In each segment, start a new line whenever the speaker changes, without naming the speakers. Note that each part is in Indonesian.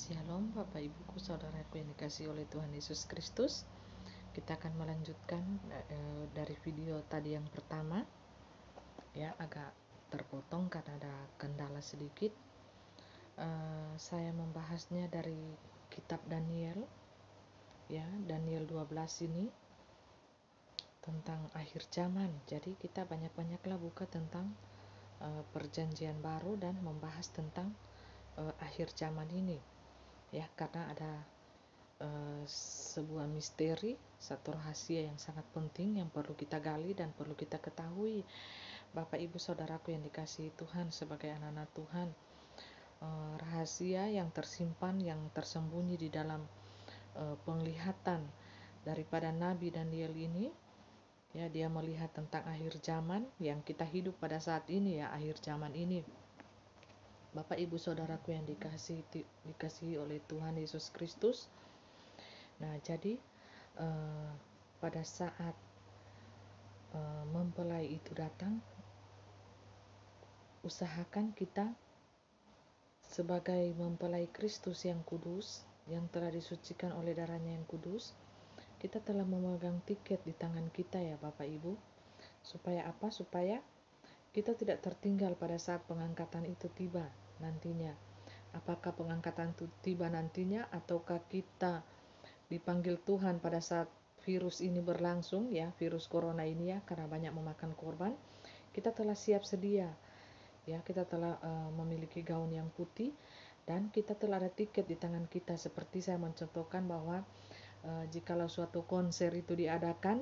Shalom Bapak Ibuku Saudaraku yang dikasihi oleh Tuhan Yesus Kristus. Kita akan melanjutkan dari video tadi yang pertama. Ya, agak terpotong karena ada kendala sedikit. Saya membahasnya dari kitab Daniel. Ya, Daniel 12 ini tentang akhir zaman. Jadi kita banyak-banyaklah buka tentang perjanjian baru dan membahas tentang akhir zaman ini. Ya, karena ada sebuah misteri, satu rahasia yang sangat penting yang perlu kita gali dan perlu kita ketahui. Bapak Ibu Saudaraku yang dikasihi Tuhan, sebagai anak-anak Tuhan, rahasia yang tersimpan, yang tersembunyi di dalam penglihatan daripada Nabi Daniel ini, ya, dia melihat tentang akhir zaman yang kita hidup pada saat ini, ya, akhir zaman ini. Bapak Ibu Saudaraku yang dikasihi oleh Tuhan Yesus Kristus. Nah, jadi pada saat mempelai itu datang, usahakan kita sebagai mempelai Kristus yang kudus, yang telah disucikan oleh darahnya yang kudus, kita telah memegang tiket di tangan kita, ya Bapak Ibu. Supaya apa? Supaya kita tidak tertinggal pada saat pengangkatan itu tiba nantinya. Apakah pengangkatan itu tiba nantinya, ataukah kita dipanggil Tuhan pada saat virus ini berlangsung, ya, virus corona ini, ya, karena banyak memakan korban. Kita telah siap sedia, ya, kita telah memiliki gaun yang putih dan kita telah ada tiket di tangan kita. Seperti saya mencontohkan bahwa jikalau suatu konser itu diadakan,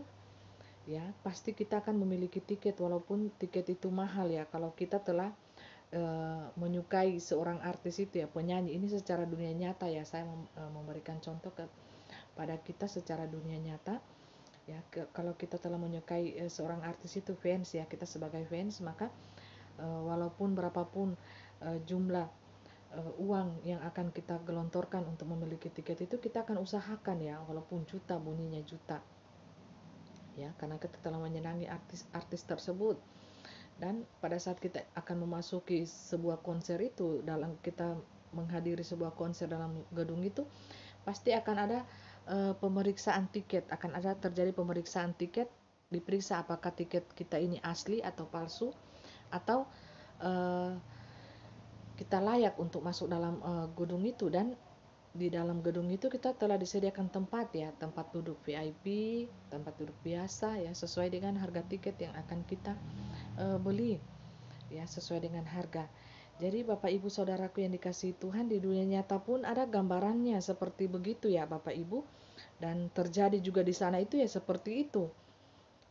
ya, pasti kita akan memiliki tiket, walaupun tiket itu mahal, ya, kalau kita telah menyukai seorang artis itu, ya, penyanyi ini secara dunia nyata, ya, saya memberikan contoh pada kita secara dunia nyata, ya, kalau kita telah menyukai seorang artis itu, fans, ya, kita sebagai fans, maka walaupun berapapun jumlah uang yang akan kita gelontorkan untuk memiliki tiket itu, kita akan usahakan, ya, walaupun juta, bunyinya juta, ya, karena kita telah menyenangi artis tersebut. Dan pada saat kita akan memasuki sebuah konser itu, dalam kita menghadiri sebuah konser dalam gedung itu, pasti akan ada pemeriksaan tiket, akan ada terjadi pemeriksaan tiket, diperiksa apakah tiket kita ini asli atau palsu, atau kita layak untuk masuk dalam gedung itu. Dan di dalam gedung itu kita telah disediakan tempat, ya, tempat duduk VIP, tempat duduk biasa, ya, sesuai dengan harga tiket yang akan kita beli, ya, sesuai dengan harga. Jadi Bapak Ibu Saudaraku yang dikasihi Tuhan, di dunia nyata pun ada gambarannya seperti begitu, ya Bapak Ibu, dan terjadi juga di sana itu, ya, seperti itu,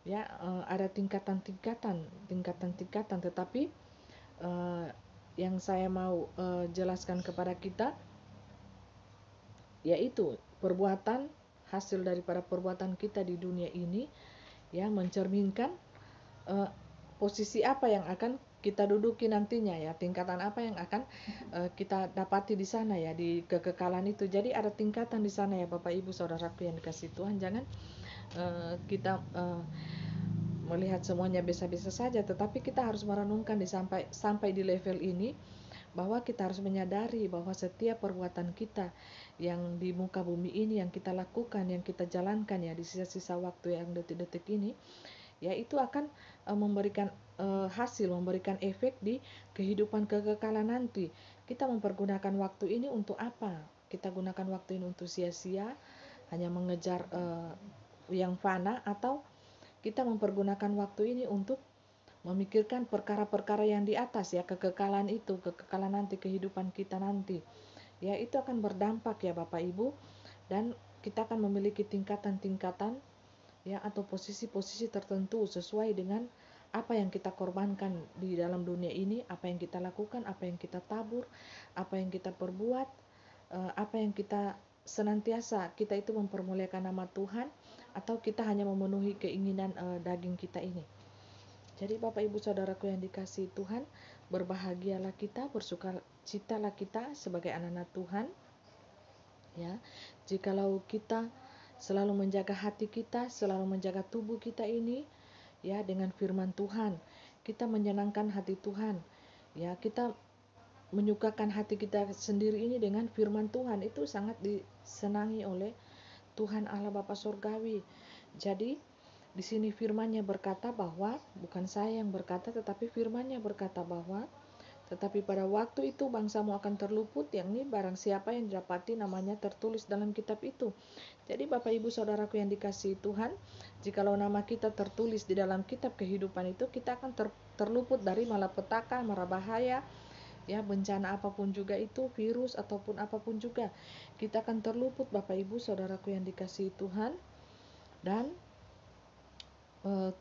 ya. Ada tingkatan-tingkatan, tetapi yang saya mau jelaskan kepada kita, yaitu perbuatan, hasil daripada perbuatan kita di dunia ini, ya, mencerminkan posisi apa yang akan kita duduki nantinya, ya, tingkatan apa yang akan kita dapati di sana, ya, di kekekalan itu. Jadi ada tingkatan di sana, ya Bapak Ibu Saudaraku yang dikasihi Tuhan. Jangan kita melihat semuanya biasa-biasa saja, tetapi kita harus merenungkan sampai di level ini, bahwa kita harus menyadari bahwa setiap perbuatan kita yang di muka bumi ini, yang kita lakukan, yang kita jalankan, ya, di sisa-sisa waktu yang detik-detik ini, ya, itu akan memberikan hasil, memberikan efek di kehidupan kekekalan nanti. Kita mempergunakan waktu ini untuk apa? Kita gunakan waktu ini untuk sia-sia, hanya mengejar yang fana, atau kita mempergunakan waktu ini untuk memikirkan perkara-perkara yang di atas, ya, kekekalan itu, kekekalan nanti, kehidupan kita nanti, ya, itu akan berdampak, ya Bapak Ibu. Dan kita akan memiliki tingkatan-tingkatan, ya, atau posisi-posisi tertentu sesuai dengan apa yang kita korbankan di dalam dunia ini, apa yang kita lakukan, apa yang kita tabur, apa yang kita perbuat, apa yang kita senantiasa kita itu mempermuliakan nama Tuhan, atau kita hanya memenuhi keinginan daging kita ini. Jadi Bapak Ibu Saudaraku yang dikasihi Tuhan, berbahagialah kita, bersukacitalah kita sebagai anak-anak Tuhan, ya. Jikalau kita selalu menjaga hati kita, selalu menjaga tubuh kita ini, ya, dengan firman Tuhan, kita menyenangkan hati Tuhan, ya, kita menyukakan hati kita sendiri ini dengan firman Tuhan, itu sangat disenangi oleh Tuhan Allah Bapa Surgawi. Jadi di sini firman-Nya berkata bahwa bukan saya yang berkata, tetapi firman-Nya berkata bahwa tetapi pada waktu itu bangsamu akan terluput, yakni barang siapa yang didapati namanya tertulis dalam kitab itu. Jadi Bapak Ibu Saudaraku yang dikasihi Tuhan, jikalau nama kita tertulis di dalam kitab kehidupan itu, kita akan terluput dari malapetaka, mara bahaya, ya, bencana apapun juga itu, virus ataupun apapun juga, kita akan terluput Bapak Ibu Saudaraku yang dikasihi Tuhan. Dan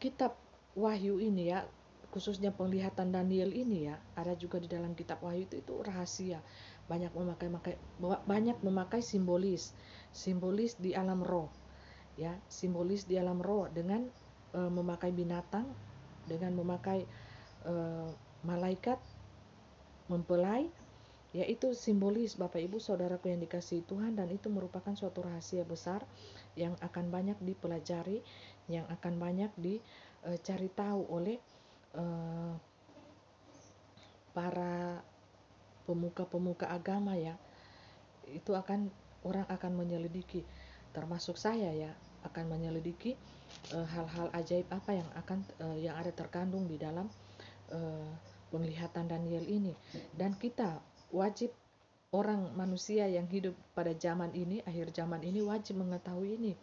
kitab Wahyu ini ya, khususnya penglihatan Daniel ini ya, ada juga di dalam kitab Wahyu itu rahasia. Banyak memakai simbolis di alam roh, ya, simbolis di alam roh dengan memakai binatang, dengan memakai malaikat mempelai, yaitu simbolis Bapak Ibu Saudaraku yang dikasihi Tuhan, dan itu merupakan suatu rahasia besar yang akan banyak dipelajari, yang akan banyak dicari tahu oleh para pemuka-pemuka agama ya. Itu orang akan menyelidiki, termasuk saya ya, akan menyelidiki hal-hal ajaib apa yang ada terkandung di dalam penglihatan Daniel ini. Dan kita wajib, orang manusia yang hidup pada zaman ini, akhir zaman ini, wajib mengetahui ini,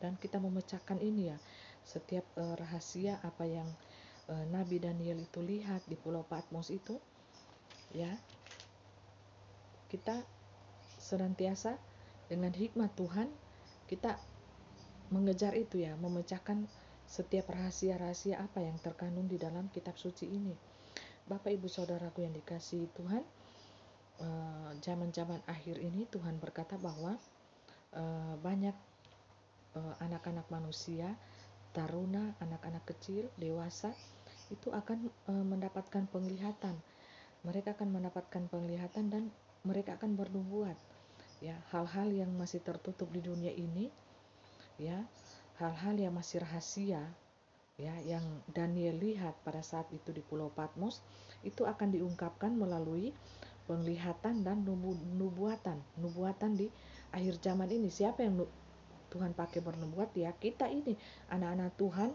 dan kita memecahkan ini ya, setiap rahasia apa yang Nabi Daniel itu lihat di Pulau Patmos itu ya. Kita senantiasa dengan hikmat Tuhan kita mengejar itu ya, memecahkan setiap rahasia-rahasia apa yang terkandung di dalam kitab suci ini. Bapak Ibu Saudaraku yang dikasihi Tuhan, zaman-zaman akhir ini Tuhan berkata bahwa banyak anak-anak manusia, taruna, anak-anak kecil, dewasa, itu akan mendapatkan penglihatan. Mereka akan mendapatkan penglihatan dan mereka akan bernubuat ya, hal-hal yang masih tertutup di dunia ini ya, hal-hal yang masih rahasia ya, yang Daniel lihat pada saat itu di Pulau Patmos, itu akan diungkapkan melalui penglihatan dan nubuatan di akhir zaman ini. Siapa yang Tuhan pakai bernubuat? Ya, kita ini anak-anak Tuhan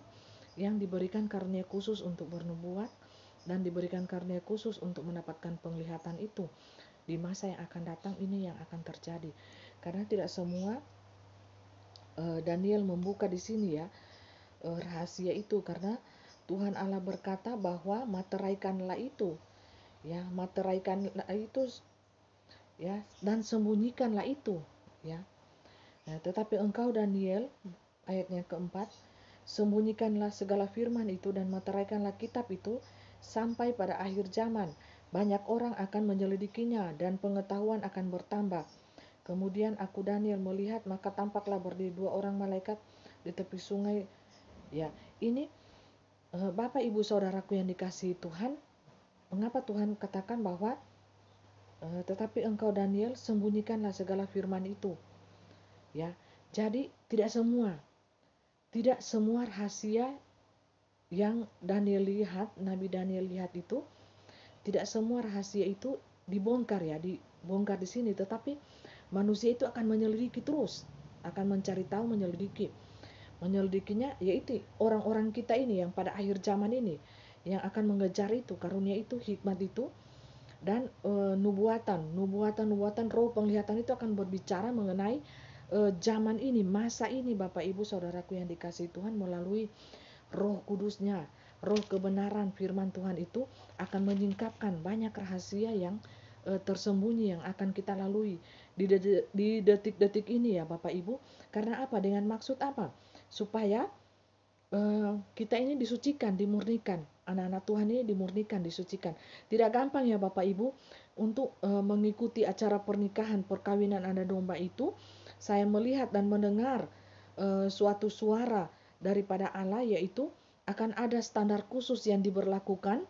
yang diberikan karunia khusus untuk bernubuat dan diberikan karunia khusus untuk mendapatkan penglihatan itu di masa yang akan datang ini, yang akan terjadi. Karena tidak semua Daniel membuka di sini ya rahasia itu, karena Tuhan Allah berkata bahwa materaikanlah itu ya, materaikanlah itu ya, dan sembunyikanlah itu ya. Nah, tetapi engkau Daniel, ayatnya keempat, sembunyikanlah segala firman itu dan materaikanlah kitab itu sampai pada akhir zaman. Banyak orang akan menyelidikinya dan pengetahuan akan bertambah. Kemudian aku Daniel melihat, maka tampaklah berdiri 2 orang malaikat di tepi sungai. Ya, ini Bapak Ibu Saudaraku yang dikasihi Tuhan, mengapa Tuhan katakan bahwa tetapi engkau Daniel sembunyikanlah segala firman itu. Ya, jadi tidak semua rahasia yang Daniel lihat, Nabi Daniel lihat itu, tidak semua rahasia itu dibongkar ya, dibongkar di sini, tetapi manusia itu akan menyelidiki terus, akan mencari tahu, menyelidikinya, yaitu orang-orang kita ini yang pada akhir zaman ini yang akan mengejar itu, karunia itu, hikmat itu, dan nubuatan roh penglihatan itu akan berbicara mengenai zaman ini, masa ini Bapak Ibu Saudaraku yang dikasihi Tuhan, melalui Roh Kudusnya, roh kebenaran firman Tuhan itu akan menyingkapkan banyak rahasia yang tersembunyi yang akan kita lalui di detik-detik ini ya Bapak Ibu. Karena apa? Dengan maksud apa? Supaya kita ini disucikan, dimurnikan. Anak-anak Tuhan ini dimurnikan, disucikan. Tidak gampang ya Bapak Ibu untuk mengikuti acara pernikahan, perkawinan anak domba itu. Saya melihat dan mendengar suatu suara daripada Allah, yaitu akan ada standar khusus yang diberlakukan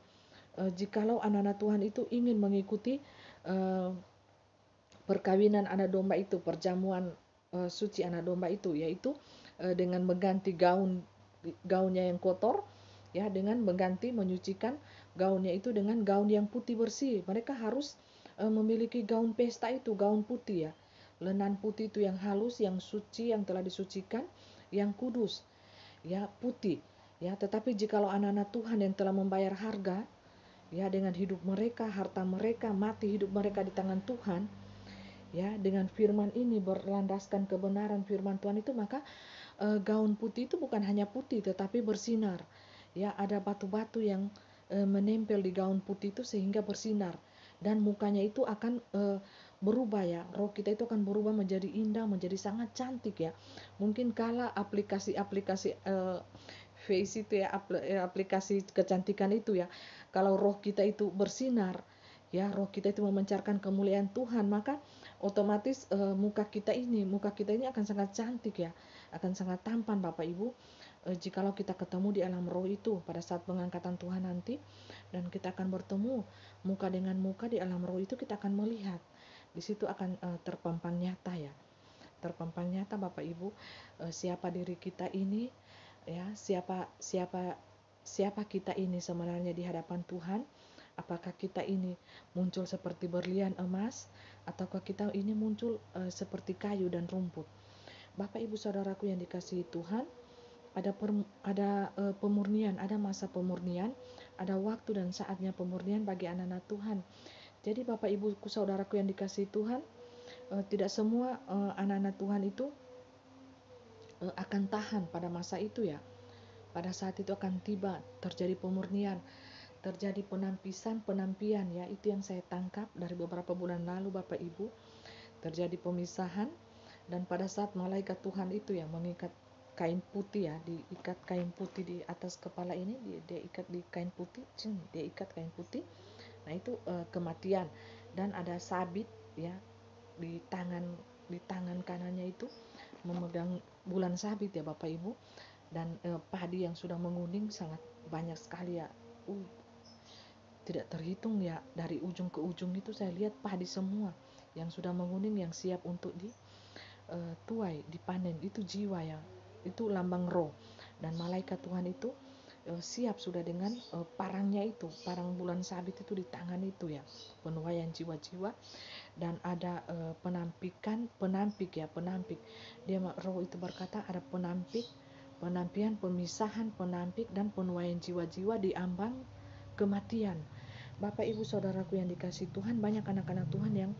jikalau anak-anak Tuhan itu ingin mengikuti perkawinan anak domba itu, perjamuan suci anak domba itu, yaitu dengan mengganti gaunnya yang kotor ya, dengan mengganti, menyucikan gaunnya itu dengan gaun yang putih bersih. Mereka harus memiliki gaun pesta itu, gaun putih ya. Lenan putih itu yang halus, yang suci, yang telah disucikan, yang kudus, ya putih. Ya, tetapi jikalau anak-anak Tuhan yang telah membayar harga, ya dengan hidup mereka, harta mereka, mati hidup mereka di tangan Tuhan, ya dengan firman ini berlandaskan kebenaran firman Tuhan itu, maka gaun putih itu bukan hanya putih tetapi bersinar. Ya, ada batu-batu yang menempel di gaun putih itu sehingga bersinar, dan mukanya itu akan berubah ya. Roh kita itu akan berubah menjadi indah, menjadi sangat cantik ya. Mungkin kala aplikasi-aplikasi face itu ya, aplikasi kecantikan itu ya. Kalau roh kita itu bersinar, ya roh kita itu memancarkan kemuliaan Tuhan, maka otomatis muka kita ini akan sangat cantik ya, akan sangat tampan Bapak Ibu. Jikalau kita ketemu di alam roh itu pada saat pengangkatan Tuhan nanti, dan kita akan bertemu muka dengan muka di alam roh itu, kita akan melihat di situ akan terpampang nyata ya, terpampang nyata Bapak Ibu, siapa diri kita ini ya, siapa kita ini sebenarnya di hadapan Tuhan. Apakah kita ini muncul seperti berlian emas, ataukah kita ini muncul seperti kayu dan rumput. Bapak Ibu Saudaraku yang dikasihi Tuhan, ada pemurnian, ada masa pemurnian, ada waktu dan saatnya pemurnian bagi anak-anak Tuhan. Jadi Bapak Ibu Saudaraku yang dikasihi Tuhan, tidak semua anak-anak Tuhan itu akan tahan pada masa itu ya. Pada saat itu akan tiba, terjadi pemurnian, terjadi penampian ya. Itu yang saya tangkap dari beberapa bulan lalu Bapak Ibu. Terjadi pemisahan, dan pada saat malaikat Tuhan itu ya mengikat kain putih ya, diikat kain putih di atas kepala ini, dia ikat di kain putih, dia ikat kain putih. Nah itu kematian, dan ada sabit ya di tangan kanannya itu memegang bulan sabit ya Bapak Ibu. Dan padi yang sudah menguning sangat banyak sekali ya, tidak terhitung ya, dari ujung ke ujung itu saya lihat padi semua yang sudah menguning, yang siap untuk dituai, dipanen. Itu jiwa ya, itu lambang roh, dan malaikat Tuhan itu siap sudah dengan parangnya itu, parang bulan sabit itu di tangan itu ya, penuaian jiwa-jiwa. Dan ada penampik dia roh itu berkata ada penampian, pemisahan, penampik, dan penuaian jiwa-jiwa di ambang kematian. Bapak Ibu Saudaraku yang dikasihi Tuhan, banyak anak-anak Tuhan yang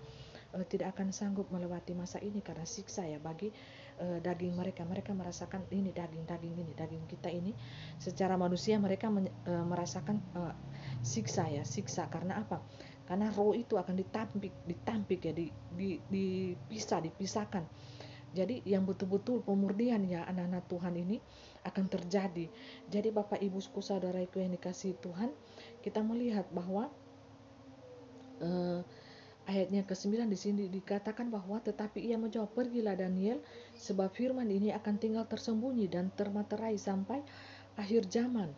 tidak akan sanggup melewati masa ini karena siksa ya bagi daging mereka. Mereka merasakan ini daging kita ini secara manusia, mereka merasakan siksa karena apa? Karena roh itu akan ditampik ya, dipisahkan. Jadi yang betul-betul pemurnian ya anak-anak Tuhan ini akan terjadi. Jadi Bapak Ibu saudaraku yang dikasihi Tuhan, kita melihat bahwa ayatnya ke-9 di sini dikatakan bahwa tetapi ia menjawab, pergilah Daniel, sebab firman ini akan tinggal tersembunyi dan termaterai sampai akhir zaman.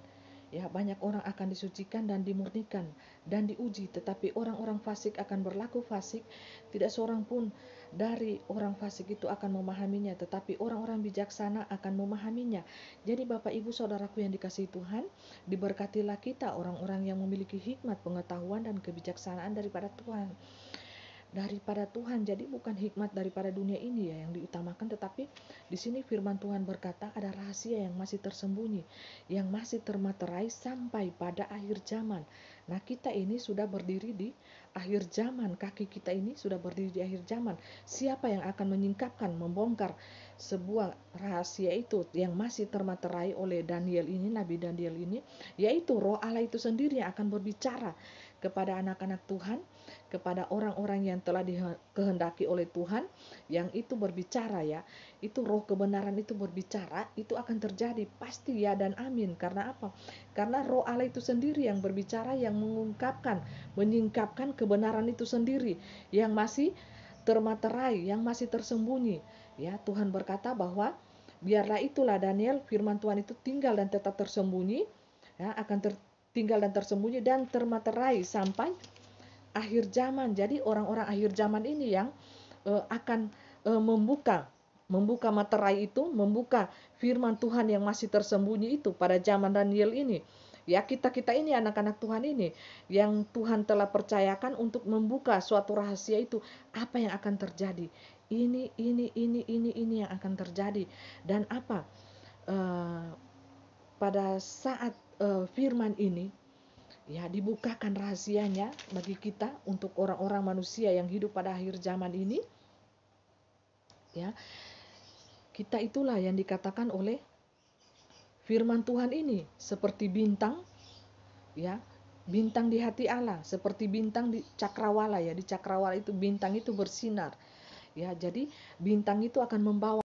Ya, banyak orang akan disucikan dan dimurnikan dan diuji, tetapi orang-orang fasik akan berlaku fasik. Tidak seorang pun dari orang fasik itu akan memahaminya, tetapi orang-orang bijaksana akan memahaminya. Jadi Bapak Ibu Saudaraku yang dikasihi Tuhan, diberkatilah kita orang-orang yang memiliki hikmat, pengetahuan, dan kebijaksanaan daripada Tuhan. Jadi bukan hikmat daripada dunia ini ya yang diutamakan, tetapi di sini firman Tuhan berkata ada rahasia yang masih tersembunyi, yang masih termaterai sampai pada akhir zaman. Nah, kita ini sudah berdiri di akhir zaman, kaki kita ini sudah berdiri di akhir zaman. Siapa yang akan menyingkapkan, membongkar sebuah rahasia itu yang masih termaterai oleh Daniel ini, Nabi Daniel ini, yaitu Roh Allah itu sendiri yang akan berbicara kepada anak-anak Tuhan, kepada orang-orang yang telah dikehendaki oleh Tuhan, yang itu berbicara ya, itu roh kebenaran itu berbicara, itu akan terjadi pasti ya dan amin. Karena apa? Karena Roh Allah itu sendiri yang berbicara, yang mengungkapkan, menyingkapkan kebenaran itu sendiri yang masih termaterai, yang masih tersembunyi ya. Tuhan berkata bahwa biarlah itulah Daniel, firman Tuhan itu tinggal dan tetap tersembunyi ya, akan tinggal dan tersembunyi dan termaterai sampai akhir zaman. Jadi orang-orang akhir zaman ini yang akan membuka materai itu, membuka firman Tuhan yang masih tersembunyi itu pada zaman Daniel ini Ya, kita ini anak-anak Tuhan ini yang Tuhan telah percayakan untuk membuka suatu rahasia itu, apa yang akan terjadi. Ini yang akan terjadi. Dan apa? Pada saat firman ini ya dibukakan rahasianya bagi kita untuk orang-orang manusia yang hidup pada akhir zaman ini, ya, kita itulah yang dikatakan oleh firman Tuhan ini seperti bintang, ya, bintang di hati Allah, seperti bintang di cakrawala, ya, di cakrawala itu bintang itu bersinar, ya. Jadi bintang itu akan membawa